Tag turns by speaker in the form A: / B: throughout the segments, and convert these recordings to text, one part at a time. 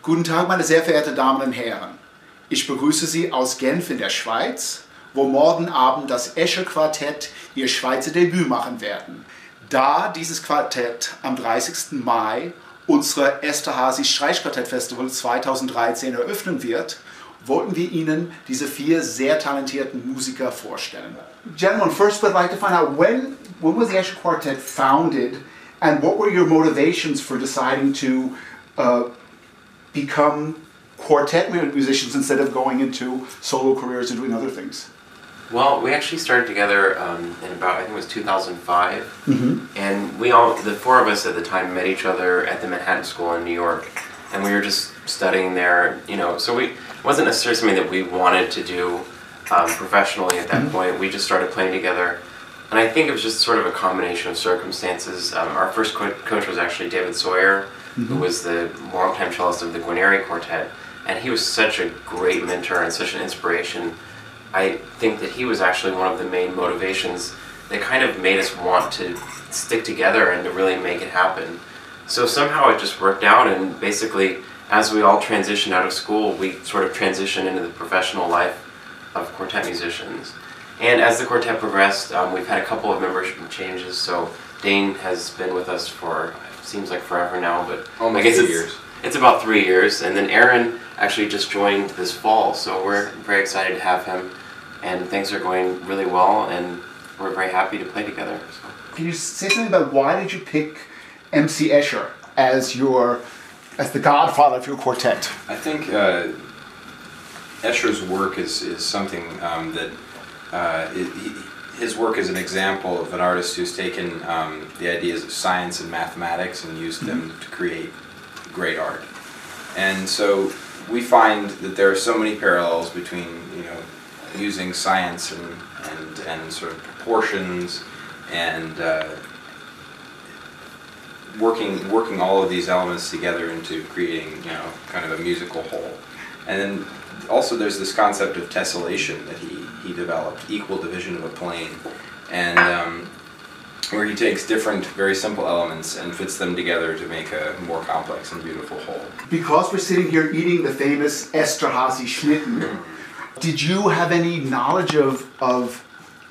A: Guten Tag, meine sehr verehrten Damen und Herren. Ich begrüße Sie aus Genf in der Schweiz, wo morgen Abend das EscherQuartett ihr Schweizer Debüt machen werden. Da dieses Quartett am 30. Mai unsere Esterhazy Streichquartettfestival 2013 eröffnen wird, wollten wir Ihnen diese 4 sehr talentierten Musiker vorstellen. Gentlemen, first we'd like to find out when was the EscherQuartett founded and what were your motivations for deciding to become quartet musicians instead of going into solo careers and doing other things?
B: Well, we actually started together in about, I think it was 2005, and the 4 of us at the time met each other at the Manhattan School in New York, and we were just studying there, so it wasn't necessarily something that we wanted to do professionally at that point. We just started playing together, and I think it was just sort of a combination of circumstances. Our first coach was actually David Sawyer, who was the longtime cellist of the Guarneri Quartet, and he was such a great mentor and such an inspiration. I think that he was actually one of the main motivations that kind of made us want to stick together and to really make it happen. So somehow it just worked out, and basically as we all transitioned out of school, we sort of transitioned into the professional life of quartet musicians. And as the quartet progressed, we've had a couple of membership changes, so Dane has been with us for, seems like forever now, but
C: almost
B: I guess
C: 3 years.
B: It's about 3 years, and then Aaron actually just joined this fall, so we're very excited to have him, and things are going really well, and we're very happy to play together. So.
A: Can you say something about why did you pick MC Escher as the godfather of your quartet?
C: I think Escher's work is something that his work is an example of an artist who's taken the ideas of science and mathematics and used them to create great art. And so we find that there are so many parallels between using science and sort of proportions and working all of these elements together into creating kind of a musical whole. And then also there's this concept of tessellation that he developed, equal division of a plane, and where he takes different, very simple elements and fits them together to make a more complex and beautiful whole.
A: Because we're sitting here eating the famous Esterhazy Schnitten, did you have any knowledge of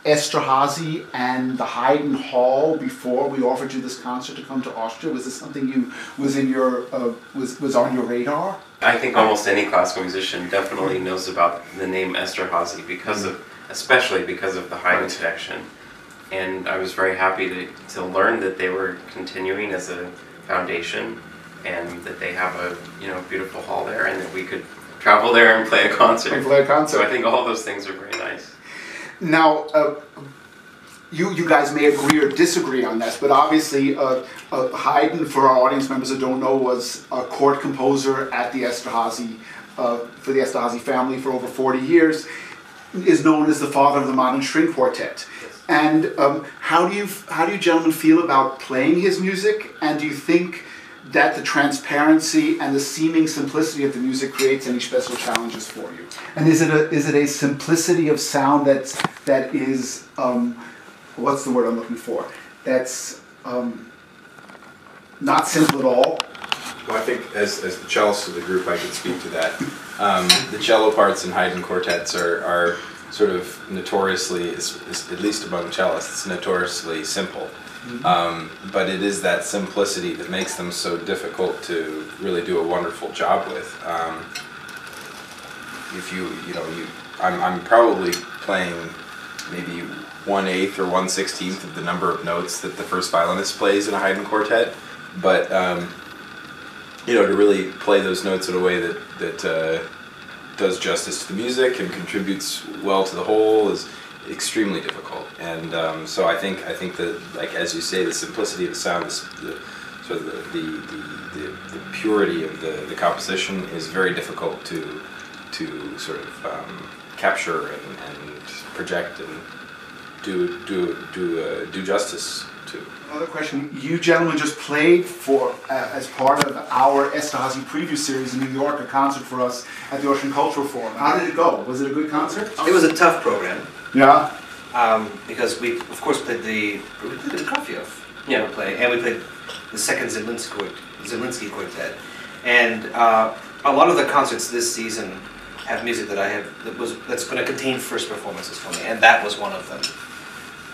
A: Esterhazy and the Haydn Hall before we offered you this concert to come to Austria? Was this something was on your radar?
B: I think almost any classical musician definitely knows about the name Esterhazy especially because of the Haydn connection. And I was very happy to learn that they were continuing as a foundation, and that they have a beautiful hall there, and that we could travel there and play a concert. So I think all those things are very nice.
A: Now, you guys may agree or disagree on this, but obviously Haydn, for our audience members that don't know, was a court composer at the Esterhazy, for the Esterhazy family for over 40 years, is known as the father of the modern string quartet.
B: Yes.
A: And how do you gentlemen feel about playing his music, and do you think that the transparency and the seeming simplicity of the music creates any special challenges for you? And is it a simplicity of sound that is what's the word I'm looking for? That's not simple at all.
C: Well, I think as the cellist of the group, I could speak to that. The cello parts in Haydn quartets are sort of notoriously, at least among cellists, notoriously simple. But it is that simplicity that makes them so difficult to really do a wonderful job with. I'm probably playing maybe 1/8 or 1/16 of the number of notes that the first violinist plays in a Haydn quartet, but to really play those notes in a way that does justice to the music and contributes well to the whole is extremely difficult. And so I think that, like as you say, the simplicity of the sound, the purity of the composition is very difficult to sort of capture and project and do justice to.
A: Another question. You gentlemen just played as part of our Esterhazy preview series in New York, a concert for us at the Austrian Cultural Forum. How did it go? Was it a good concert?
D: It was a tough program.
A: Yeah.
D: Because we, of course, played the Prokofiev play, and we played the second Zemlinsky Quartet. And a lot of the concerts this season have music that I have that's going to contain first performances for me, and that was one of them.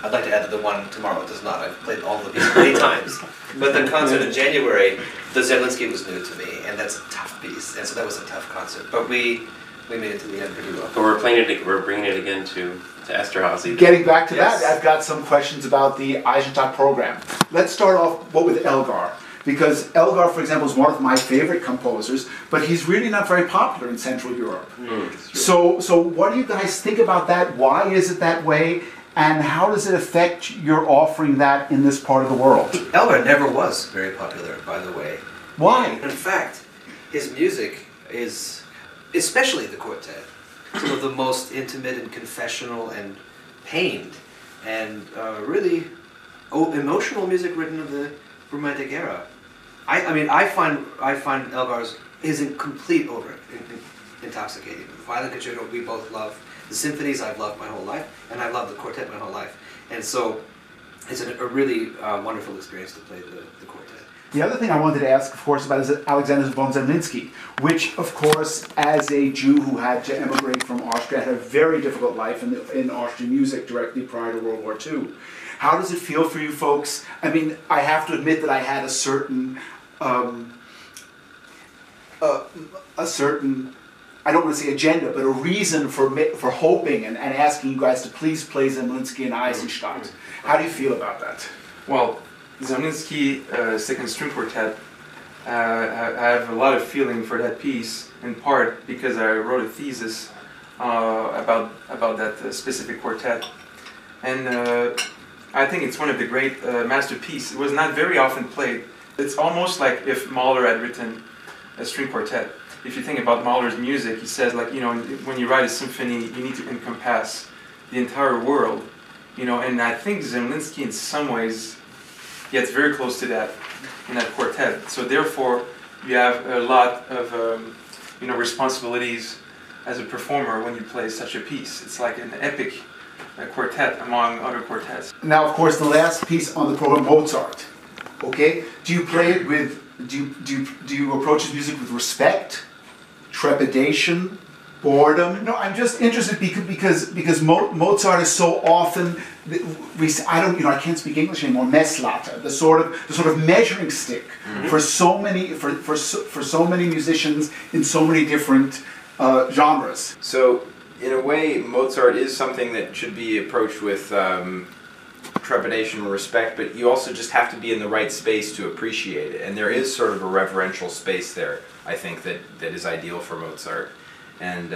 D: I'd like to add that the one tomorrow does not. I've played all the pieces many times. But the concert in January, the Zemlinsky was new to me, and that's a tough piece, and so that was a tough concert. But we made it to the end pretty well.
B: But we're bringing it again to Esterhazy.
A: Getting back to that, I've got some questions about the Eisenstadt program. Let's start off with Elgar, because Elgar, for example, is one of my favorite composers, but he's really not very popular in Central Europe. So what do you guys think about that? Why is it that way? And how does it affect your offering that in this part of the world?
D: Elgar never was very popular, by the way.
A: Why?
D: In fact, his music is, especially the quartet, some of the most intimate and confessional and pained and really emotional music written of the Romantic era. I find Elgar's is in complete intoxicating. The violin concerto we both love. The symphonies I've loved my whole life, and I've loved the quartet my whole life. And so it's a really wonderful experience to play the quartet.
A: The other thing I wanted to ask, of course, about is Alexander von Zemlinsky, which, of course, as a Jew who had to emigrate from Austria, had a very difficult life in Austrian music directly prior to World War II. How does it feel for you folks? I mean, I have to admit that I had a certain I don't want to say agenda, but a reason for hoping and asking you guys to please play Zemlinsky and Eisenstadt. How do you feel about that?
E: Well, Zemlinsky Second String Quartet, I have a lot of feeling for that piece, in part because I wrote a thesis about that specific quartet. And I think it's one of the great masterpieces. It was not very often played. It's almost like if Mahler had written a string quartet. If you think about Mahler's music, he says, like, you know, when you write a symphony, you need to encompass the entire world, you know, and I think Zemlinsky in some ways gets very close to that in that quartet. So therefore, you have a lot of, you know, responsibilities as a performer when you play such a piece. It's like an epic quartet among other quartets.
A: Now, of course, the last piece on the program, Mozart. Okay, do you play it with? Do you approach his music with respect, trepidation, boredom? No, I'm just interested because Mozart is so often I can't speak English anymore. Messlatte, the sort of measuring stick for so many for so many musicians in so many different genres.
C: So, in a way, Mozart is something that should be approached with trepidation and respect, but you also just have to be in the right space to appreciate it. And there is sort of a reverential space there, I think, that is ideal for Mozart. And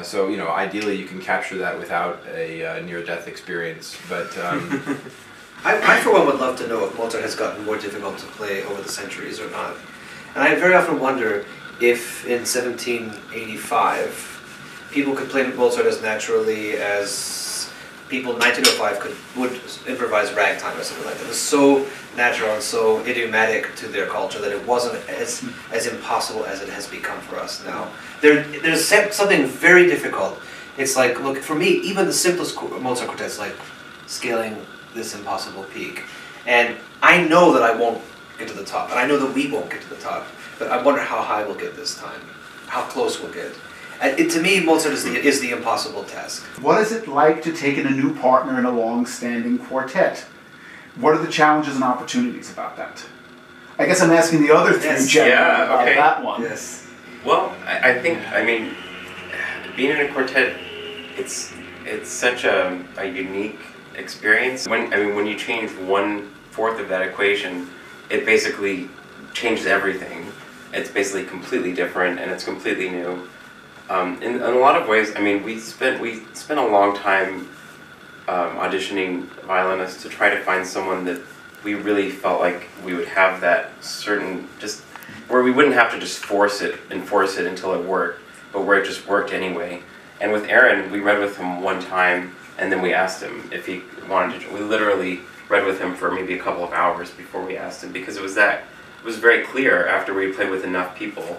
C: so, you know, ideally you can capture that without a near-death experience. But
D: I, for one, would love to know if Mozart has gotten more difficult to play over the centuries or not. And I very often wonder if in 1785 people could play Mozart as naturally as people in 1905 would improvise ragtime or something like that. It was so natural and so idiomatic to their culture that it wasn't as impossible as it has become for us now. There's something very difficult. It's like, look, for me, even the simplest Mozart quartets, like scaling this impossible peak. And I know that I won't get to the top, and I know that we won't get to the top, but I wonder how high we'll get this time, how close we'll get. To me, Mozart is the impossible task.
A: What is it like to take in a new partner in a long-standing quartet? What are the challenges and opportunities about that? I guess I'm asking the other three gentlemen about that one.
D: Yes.
B: Well, I think, being in a quartet, it's such a unique experience. When you change 1/4 of that equation, it basically changes everything. It's basically completely different and it's completely new. In a lot of ways, we spent a long time auditioning violinists to try to find someone that we really felt like we would have that certain, just where we wouldn't have to just force it until it worked, but where it just worked anyway. And with Aaron, we read with him one time, and then we asked him if he wanted to. We literally read with him for maybe a couple of hours before we asked him, because it was very clear after we played with enough people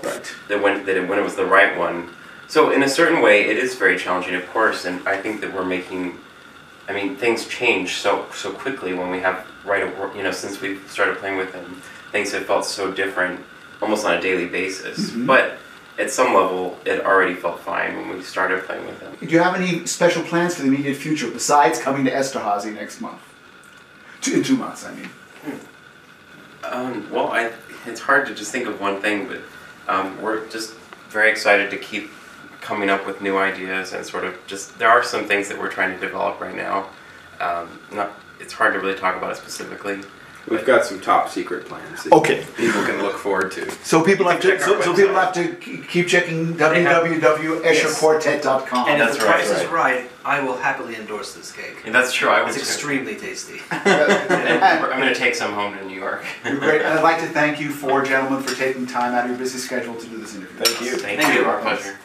B: that when it was the right one. So in a certain way, it is very challenging, of course, and I think that we're making, things change so quickly when we have since we started playing with him, things have felt so different almost on a daily basis. But at some level, it already felt fine when we started playing with them.
A: Do you have any special plans for the immediate future besides coming to Esterhazy next month? In 2 months, I mean.
B: Well, it's hard to just think of one thing, but we're just very excited to keep coming up with new ideas and sort of just, there are some things that we're trying to develop right now. It's hard to really talk about it specifically.
C: We've got some top secret plans that people can look forward to.
A: So people have to people have to keep checking www.EscherQuartett.com.
D: And if the price is right, I will happily endorse this cake.
B: And that's true.
D: It's extremely tasty.
B: And I'm going to take some home to New York.
A: Great. And I'd like to thank you four gentlemen for taking time out of your busy schedule to do this interview.
C: Thank you.
B: Thank you. Our pleasure.